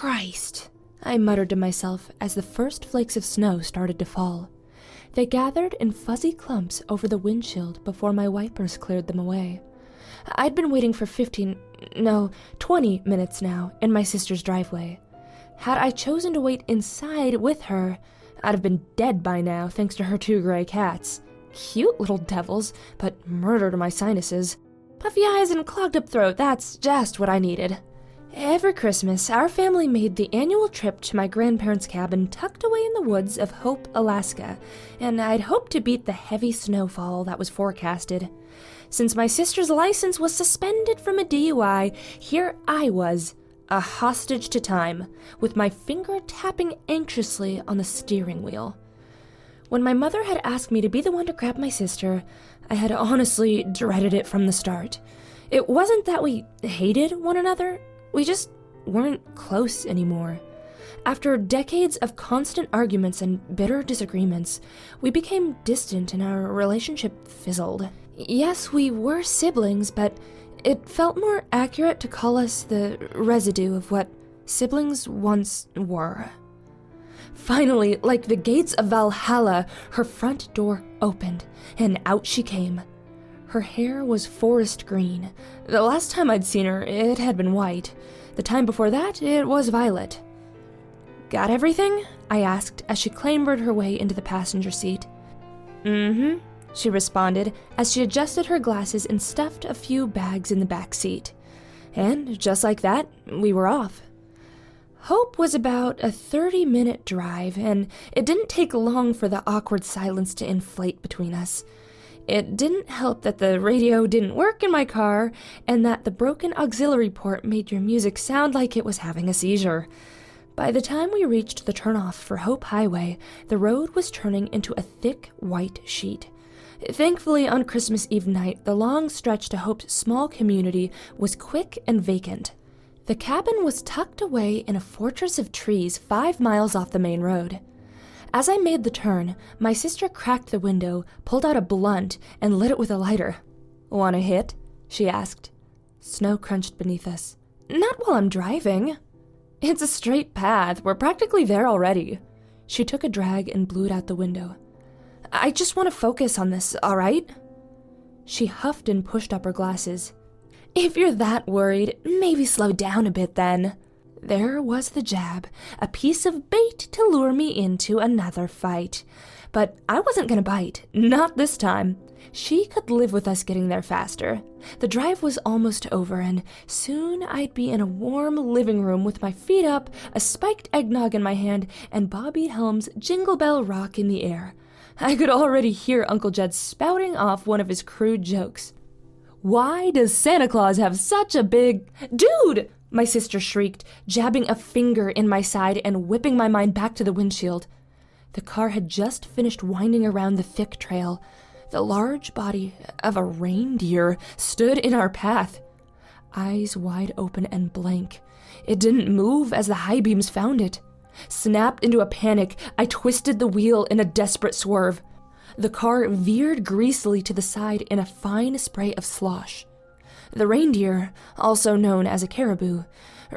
Christ, I muttered to myself as the first flakes of snow started to fall. They gathered in fuzzy clumps over the windshield before my wipers cleared them away. I'd been waiting for 20 minutes now in my sister's driveway. Had I chosen to wait inside with her, I'd have been dead by now thanks to her 2 gray cats. Cute little devils, but murder to my sinuses. Puffy eyes and clogged up throat, that's just what I needed. Every Christmas, our family made the annual trip to my grandparents' cabin tucked away in the woods of Hope, Alaska, and I'd hoped to beat the heavy snowfall that was forecasted. Since my sister's license was suspended from a DUI, here I was, a hostage to time, with my finger tapping anxiously on the steering wheel. When my mother had asked me to be the one to grab my sister, I had honestly dreaded it from the start. It wasn't that we hated one another, we just weren't close anymore. After decades of constant arguments and bitter disagreements, we became distant and our relationship fizzled. Yes, we were siblings, but it felt more accurate to call us the residue of what siblings once were. Finally, like the gates of Valhalla, her front door opened, and out she came. Her hair was forest green. The last time I'd seen her, it had been white. The time before that, it was violet. "Got everything?" I asked as she clambered her way into the passenger seat. "Mm-hmm," she responded as she adjusted her glasses and stuffed a few bags in the back seat. And just like that, we were off. Hope was about a 30-minute drive, and it didn't take long for the awkward silence to inflate between us. It didn't help that the radio didn't work in my car, and that the broken auxiliary port made your music sound like it was having a seizure. By the time we reached the turnoff for Hope Highway, the road was turning into a thick white sheet. Thankfully, on Christmas Eve night, the long stretch to Hope's small community was quick and vacant. The cabin was tucked away in a fortress of trees 5 miles off the main road. As I made the turn, my sister cracked the window, pulled out a blunt, and lit it with a lighter. "Want a hit?" she asked. Snow crunched beneath us. "Not while I'm driving." "It's a straight path. We're practically there already." She took a drag and blew it out the window. "I just want to focus on this, all right?" She huffed and pushed up her glasses. "If you're that worried, maybe slow down a bit then." There was the jab, a piece of bait to lure me into another fight. But I wasn't gonna bite, not this time. She could live with us getting there faster. The drive was almost over, and soon I'd be in a warm living room with my feet up, a spiked eggnog in my hand, and Bobby Helms' Jingle Bell Rock in the air. I could already hear Uncle Jed spouting off one of his crude jokes. "Why does Santa Claus have such a big—" "Dude!" my sister shrieked, jabbing a finger in my side and whipping my mind back to the windshield. The car had just finished winding around the thick trail. The large body of a reindeer stood in our path. Eyes wide open and blank. It didn't move as the high beams found it. Snapped into a panic, I twisted the wheel in a desperate swerve. The car veered greasily to the side in a fine spray of slosh. The reindeer, also known as a caribou,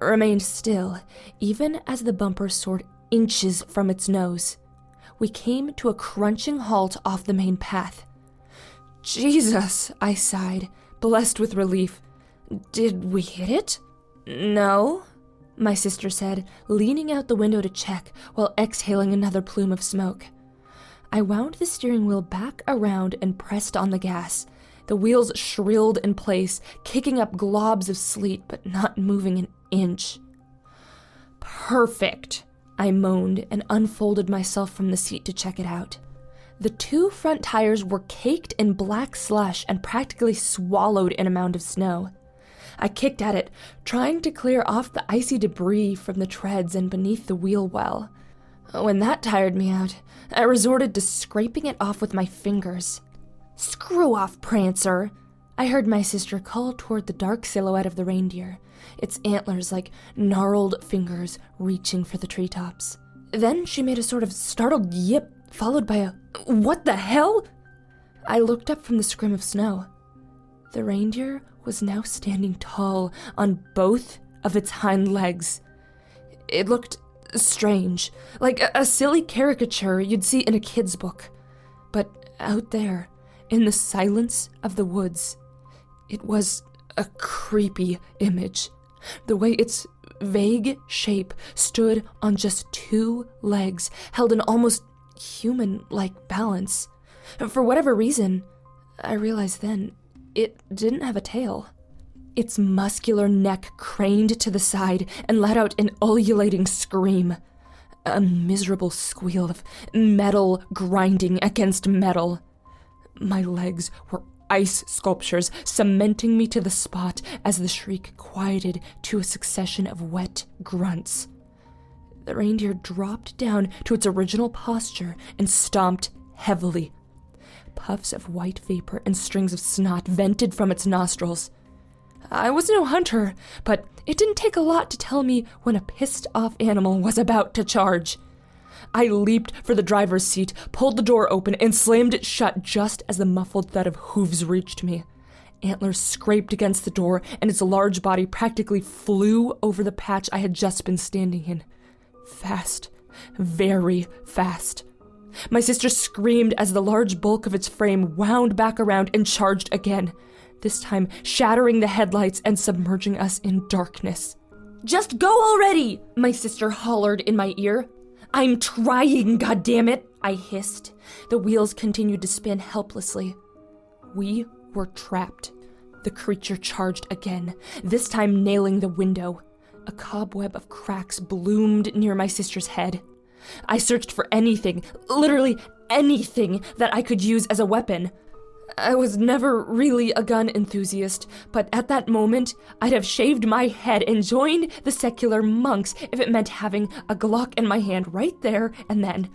remained still, even as the bumper soared inches from its nose. We came to a crunching halt off the main path. "Jesus," I sighed, blessed with relief. "Did we hit it?" "No," my sister said, leaning out the window to check while exhaling another plume of smoke. I wound the steering wheel back around and pressed on the gas. The wheels shrilled in place, kicking up globs of sleet, but not moving an inch. "Perfect," I moaned and unfolded myself from the seat to check it out. The 2 front tires were caked in black slush and practically swallowed in a mound of snow. I kicked at it, trying to clear off the icy debris from the treads and beneath the wheel well. When that tired me out, I resorted to scraping it off with my fingers. "Screw off, Prancer," I heard my sister call toward the dark silhouette of the reindeer, its antlers like gnarled fingers reaching for the treetops. Then she made a sort of startled yip, followed by a "What the hell?" I looked up from the scrim of snow. The reindeer was now standing tall on both of its hind legs. It looked strange, like a silly caricature you'd see in a kid's book. But out there, in the silence of the woods, it was a creepy image. The way its vague shape stood on just 2 legs, held an almost human-like balance. For whatever reason, I realized then, it didn't have a tail. Its muscular neck craned to the side and let out an ululating scream. A miserable squeal of metal grinding against metal. My legs were ice sculptures, cementing me to the spot as the shriek quieted to a succession of wet grunts. The reindeer dropped down to its original posture and stomped heavily. Puffs of white vapor and strings of snot vented from its nostrils. I was no hunter, but it didn't take a lot to tell me when a pissed-off animal was about to charge. I leaped for the driver's seat, pulled the door open, and slammed it shut just as the muffled thud of hooves reached me. Antlers scraped against the door, and its large body practically flew over the patch I had just been standing in. Fast. Very fast. My sister screamed as the large bulk of its frame wound back around and charged again, this time shattering the headlights and submerging us in darkness. "Just go already!" my sister hollered in my ear. "I'm trying, goddammit!" I hissed. The wheels continued to spin helplessly. We were trapped. The creature charged again, this time nailing the window. A cobweb of cracks bloomed near my sister's head. I searched for anything, literally anything, that I could use as a weapon. I was never really a gun enthusiast, but at that moment, I'd have shaved my head and joined the secular monks if it meant having a Glock in my hand right there and then.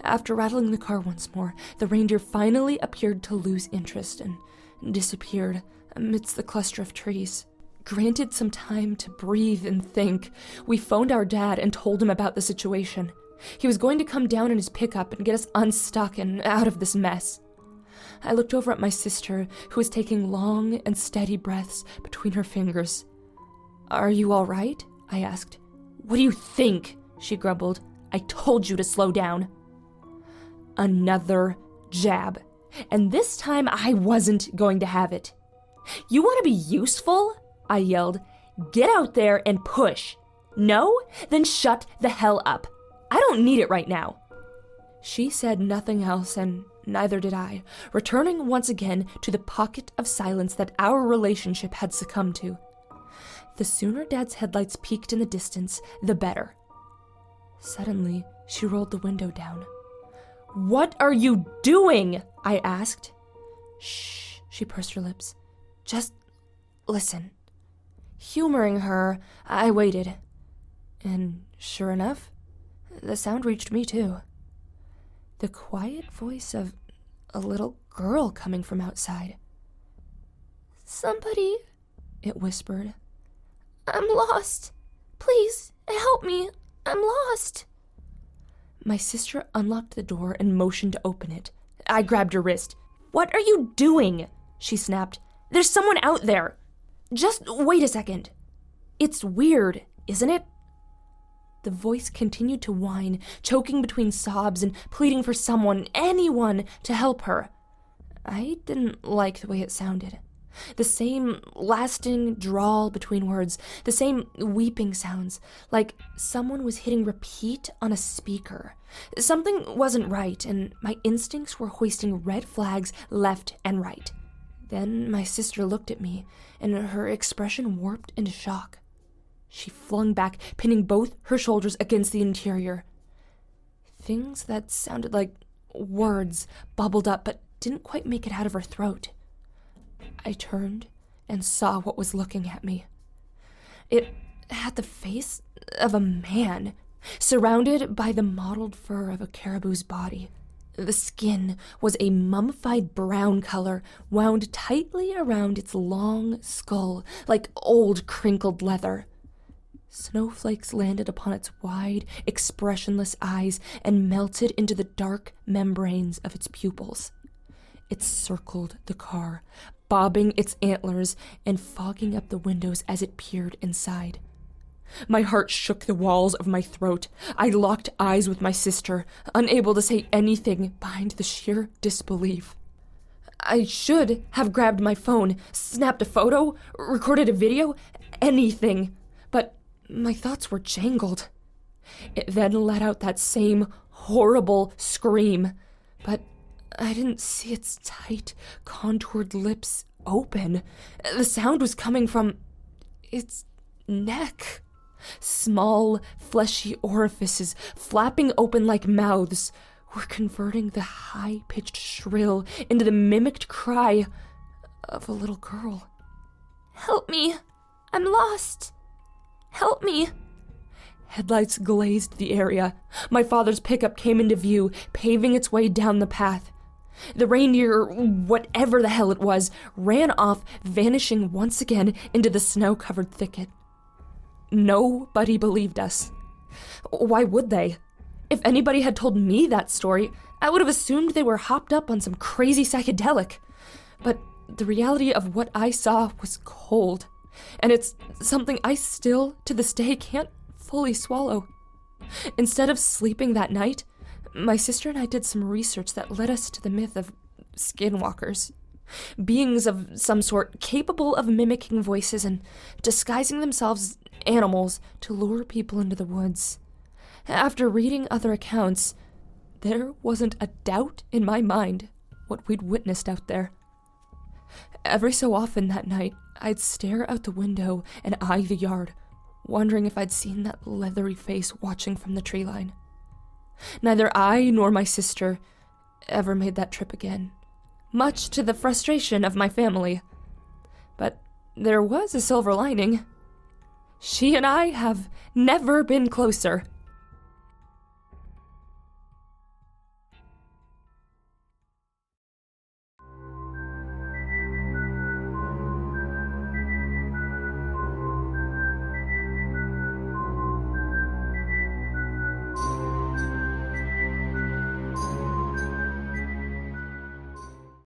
After rattling the car once more, the reindeer finally appeared to lose interest and disappeared amidst the cluster of trees. Granted some time to breathe and think, we phoned our dad and told him about the situation. He was going to come down in his pickup and get us unstuck and out of this mess. I looked over at my sister, who was taking long and steady breaths between her fingers. "Are you all right?" I asked. "What do you think?" she grumbled. "I told you to slow down." Another jab. And this time I wasn't going to have it. "You want to be useful?" I yelled. "Get out there and push. No? Then shut the hell up. I don't need it right now." She said nothing else, and neither did I, returning once again to the pocket of silence that our relationship had succumbed to. The sooner Dad's headlights peaked in the distance, the better. Suddenly, she rolled the window down. "What are you doing?" I asked. "Shh," she pursed her lips. "Just listen." Humoring her, I waited. And sure enough, the sound reached me too. The quiet voice of a little girl coming from outside. "Somebody," it whispered. "I'm lost. Please, help me. I'm lost." My sister unlocked the door and motioned to open it. I grabbed her wrist. "What are you doing?" she snapped. "There's someone out there. Just wait a second. It's weird, isn't it?" The voice continued to whine, choking between sobs and pleading for someone, anyone, to help her. I didn't like the way it sounded. The same lasting drawl between words, the same weeping sounds, like someone was hitting repeat on a speaker. Something wasn't right, and my instincts were hoisting red flags left and right. Then my sister looked at me, and her expression warped into shock. She flung back, pinning both her shoulders against the interior. Things that sounded like words bubbled up, but didn't quite make it out of her throat. I turned and saw what was looking at me. It had the face of a man, surrounded by the mottled fur of a caribou's body. The skin was a mummified brown color, wound tightly around its long skull, like old crinkled leather. Snowflakes landed upon its wide, expressionless eyes and melted into the dark membranes of its pupils. It circled the car, bobbing its antlers and fogging up the windows as it peered inside. My heart shook the walls of my throat. I locked eyes with my sister, unable to say anything behind the sheer disbelief. I should have grabbed my phone, snapped a photo, recorded a video, anything, but my thoughts were jangled. It then let out that same horrible scream, but I didn't see its tight, contoured lips open. The sound was coming from its neck. Small, fleshy orifices, flapping open like mouths, were converting the high-pitched shrill into the mimicked cry of a little girl. "Help me! I'm lost! Help me!" Headlights glazed the area. My father's pickup came into view, paving its way down the path. The reindeer, whatever the hell it was, ran off, vanishing once again into the snow-covered thicket. Nobody believed us. Why would they? If anybody had told me that story, I would have assumed they were hopped up on some crazy psychedelic. But the reality of what I saw was cold, and it's something I still, to this day, can't fully swallow. Instead of sleeping that night, my sister and I did some research that led us to the myth of skinwalkers. Beings of some sort capable of mimicking voices and disguising themselves as animals to lure people into the woods. After reading other accounts, there wasn't a doubt in my mind what we'd witnessed out there. Every so often that night, I'd stare out the window and eye the yard, wondering if I'd seen that leathery face watching from the tree line. Neither I nor my sister ever made that trip again, much to the frustration of my family. But there was a silver lining. She and I have never been closer.